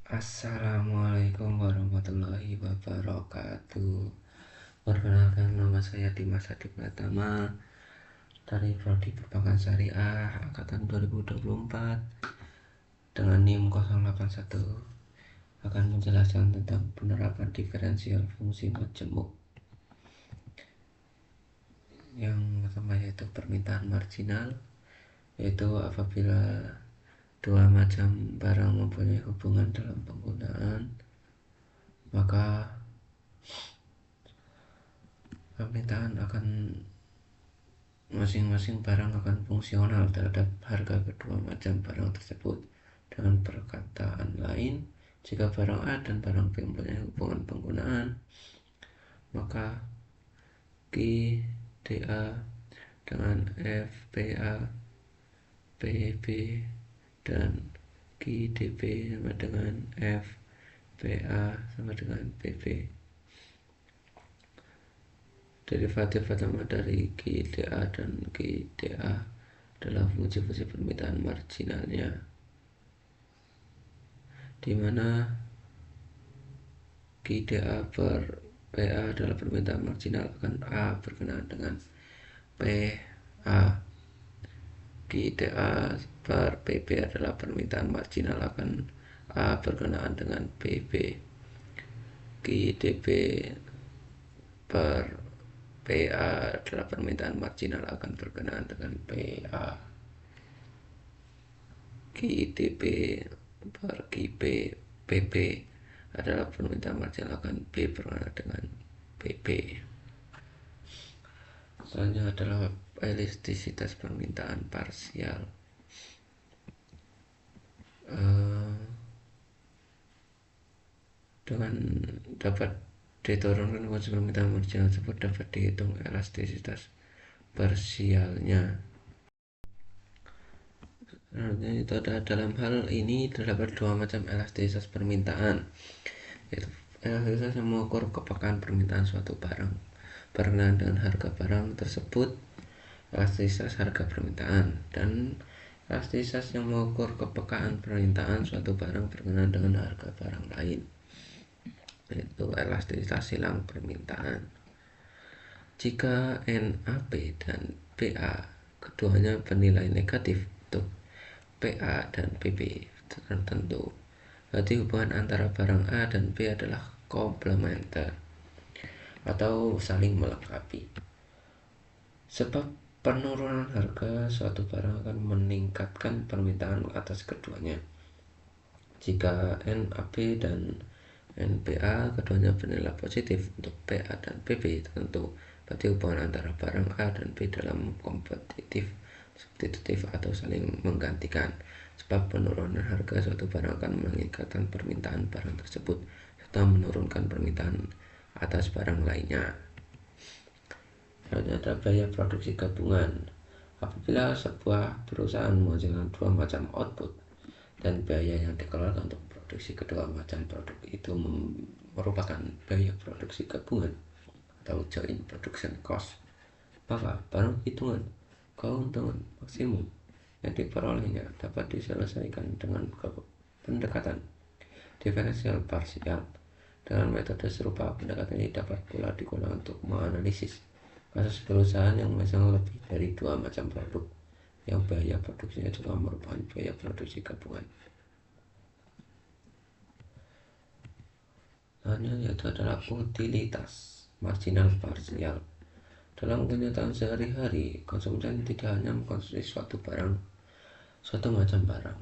Assalamualaikum warahmatullahi wabarakatuh. Perkenalkan, nama saya Dimas Adi Pratama dari Prodi Perbankan Syariah angkatan 2024 dengan NIM 081, akan menjelaskan tentang penerapan diferensial fungsi majemuk. Yang pertama yaitu permintaan marginal, yaitu apabila dua macam barang mempunyai hubungan dalam penggunaan, maka permintaan akan masing-masing barang akan fungsional terhadap harga kedua macam barang tersebut. Dengan perkataan lain, jika barang A dan barang B mempunyai hubungan penggunaan, maka QDA dengan FPA, PB, dan QDB sama dengan FPA sama dengan PB. Derivatif pertama dari QDA dan QDA adalah fungsi-fungsi permintaan marginalnya, di mana QDA per PA adalah permintaan marginal akan A berkenaan dengan PA. QDA per PB adalah permintaan marginal akan A berkenaan dengan PB. QDB per PA adalah permintaan marginal akan berkenaan dengan PA. QDB per QB PB adalah permintaan marginal akan B berkenaan dengan PB. Selanjutnya adalah elastisitas permintaan parsial. Dengan dapat diturunkan fungsi permintaan marginal tersebut, dapat dihitung elastisitas parsialnya. Itu ada dalam hal ini terdapat dua macam elastisitas permintaan, yaitu elastisitas yang mengukur kepekaan permintaan suatu barang berkenaan dengan harga barang tersebut, elastisitas harga permintaan, dan elastisitas yang mengukur kepekaan permintaan suatu barang berkenaan dengan harga barang lain, yaitu elastisitas silang permintaan. Jika NAP dan PA keduanya bernilai negatif untuk PA dan PB tertentu, berarti hubungan antara barang A dan B adalah komplementer atau saling melengkapi. Sebab penurunan harga suatu barang akan meningkatkan permintaan atas keduanya. Jika NAB dan NPA keduanya bernilai positif untuk PA dan PB tertentu, berarti hubungan antara barang A dan B dalam kompetitif, substitutif, atau saling menggantikan. Sebab penurunan harga suatu barang akan meningkatkan permintaan barang tersebut serta menurunkan permintaan atas barang lainnya. Selanjutnya ada biaya produksi gabungan. Apabila sebuah perusahaan menghasilkan dua macam output dan biaya yang dikeluarkan untuk produksi kedua macam produk itu merupakan biaya produksi gabungan atau joint production cost, maka barang hitungan keuntungan maksimum yang diperolehnya dapat diselesaikan dengan pendekatan diferensial parsial. Dengan metode serupa, pendekatan ini dapat pula digunakan untuk menganalisis kasus perusahaan yang menghasilkan lebih dari dua macam produk yang biaya produksinya juga merupakan biaya produksi gabungan. Selanjutnya yaitu adalah utilitas marginal parsial. Dalam kenyataan sehari-hari, konsumen tidak hanya mengkonsumsi suatu macam barang,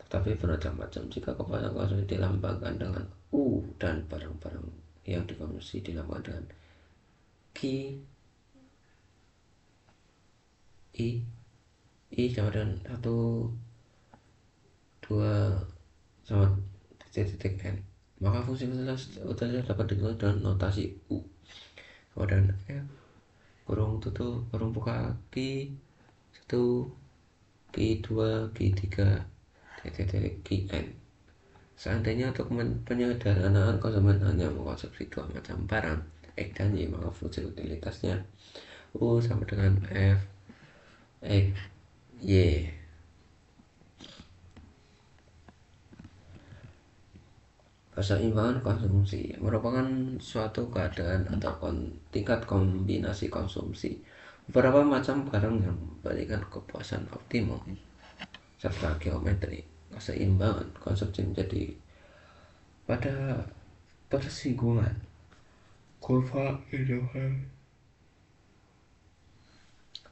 tetapi bermacam-macam. Jika kepuasan konsumen dilambangkan dengan U dan barang-barang yang dikonsumsi dilambangkan dengan Q, I sama dengan 1, 2 sama titik N, maka fungsi utilitas dapat digunakan dengan notasi U. Kemudian F kurung tutup kurung buka Q1, Q2, Q3, titik Qn. Seandainya untuk penyederhanaan konsumen hanya mengkonsumsi dua macam barang X dan Y, maka fungsi utilitasnya U sama dengan F X Y. Keseimbangan konsumsi merupakan suatu keadaan atau tingkat kombinasi konsumsi beberapa macam barang yang memberikan kepuasan optimum serta geometri. Keseimbangan konsumsi menjadi pada persinggungan kurva Indohan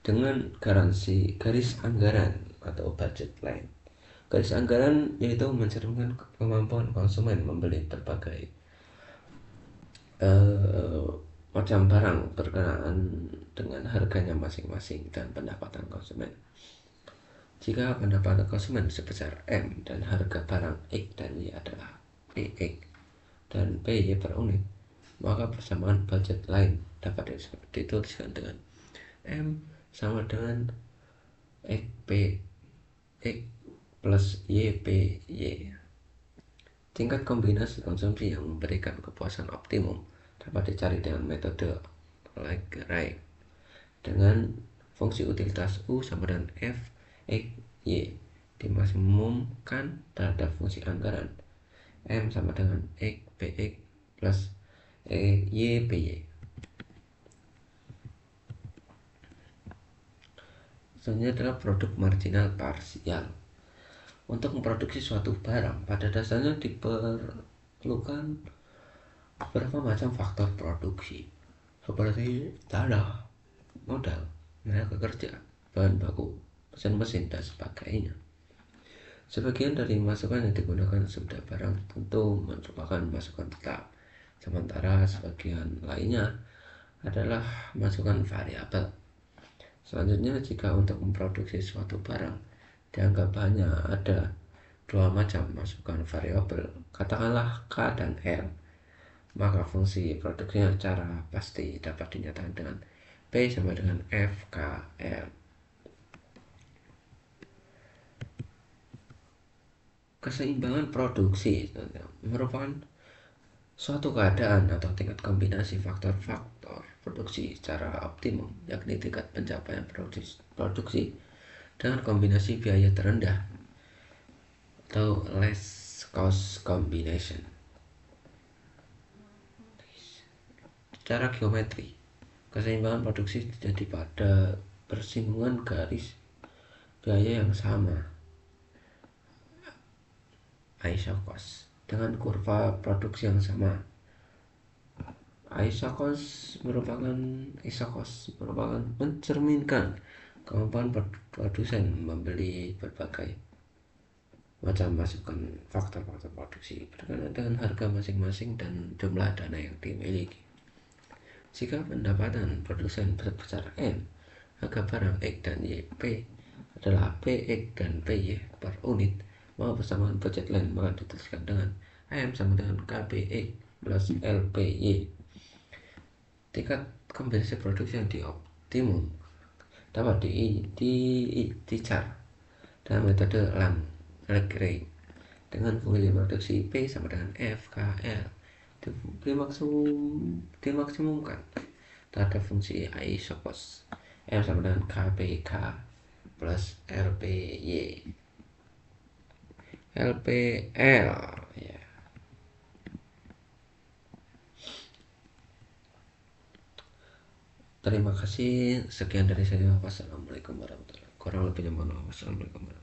dengan garansi garis anggaran atau budget line. Garis anggaran yaitu mencerminkan kemampuan konsumen membeli berbagai macam barang berkenaan dengan harganya masing-masing dan pendapatan konsumen. Jika pendapatan konsumen sebesar M dan harga barang X dan Y adalah PX dan PY per unit, maka persamaan budget line dapat dituliskan dengan M sama dengan XP X plus YPY. Tingkat kombinasi konsumsi yang memberikan kepuasan optimum dapat dicari dengan metode Lagrange dengan fungsi utilitas U sama dengan F X Y dimaksimumkan terhadap fungsi anggaran M sama dengan X PX plus Y PY. Selanjutnya adalah produk marginal parsial. Untuk memproduksi suatu barang, pada dasarnya diperlukan beberapa macam faktor produksi, seperti tanah, modal, tenaga kerja, bahan baku, mesin-mesin, dan sebagainya. Sebagian dari masukan yang digunakan sudah barang tentu merupakan masukan tetap, sementara sebagian lainnya adalah masukan variabel. Selanjutnya, jika untuk memproduksi suatu barang dianggap hanya ada dua macam masukan variabel, katakanlah K dan L, maka fungsi produksinya secara pasti dapat dinyatakan dengan P sama dengan FKL. Keseimbangan produksi merupakan suatu keadaan atau tingkat kombinasi faktor-faktor produksi secara optimum, yakni tingkat pencapaian produksi dengan kombinasi biaya terendah atau less cost combination. Secara geometri, keseimbangan produksi terjadi pada persinggungan garis biaya yang sama isocos dengan kurva produksi yang sama. Isocos merupakan mencerminkan kemampuan produsen membeli berbagai macam masukan faktor-faktor produksi berkenaan dengan harga masing-masing dan jumlah dana yang dimiliki. Jika pendapatan produsen sebesar M, harga barang X dan Y P adalah PX dan PY per unit, maka persamaan budget line maka dituliskan dengan M sama dengan KPX plus LPY. Tingkat kombinasi produksi yang dioptimum dapat dicari dengan metode Lagrange dengan fungsi produksi P sama dengan FKL dimaksimumkan terhadap fungsi isocos M sama dengan KPK plus LPY. LPL ya. Terima kasih, sekian dari saya. Wassalamualaikum warahmatullahi wabarakatuh. Kurang lebihnya mohon maaf. Wassalamualaikum warahmatullahi wabarakatuh.